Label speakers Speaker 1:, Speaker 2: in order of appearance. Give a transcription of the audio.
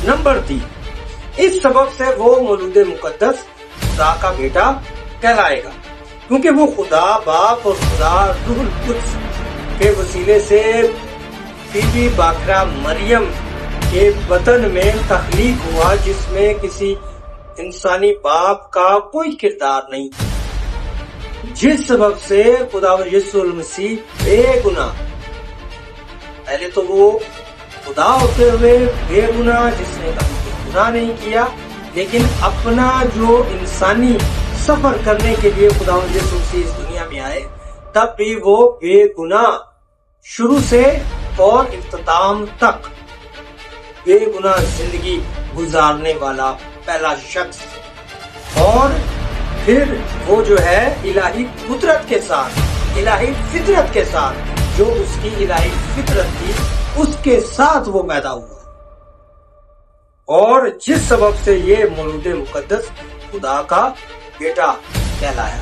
Speaker 1: Number 3، اس سبب سے وہ مولود مقدس خدا کا بیٹا کہلائے گا، کیونکہ وہ خدا باپ اور خدا روح القدس کے وسیلے سے بی بی باکرہ مریم کے بطن میں تخلیق ہوا، جس میں کسی انسانی باپ کا کوئی کردار نہیں، جس سبب سے خدا یسوع المسیح بے گناہ، پہلے تو وہ خدا ہوتے ہوئے بے گناہ جس نے کبھی گناہ نہیں کیا، لیکن اپنا جو انسانی سفر کرنے کے لیے خدا یسوع مسیح اس دنیا میں آئے، تب بھی وہ بے گناہ شروع سے اور اختتام تک بے گناہ زندگی گزارنے والا پہلا شخص، اور پھر وہ جو ہے الہی قدرت کے ساتھ، الہی فطرت کے ساتھ، جو اس کی الہی فطرت تھی اس کے ساتھ وہ پیدا ہوا، اور جس سبب سے یہ مولود مقدس خدا کا بیٹا کہلایا۔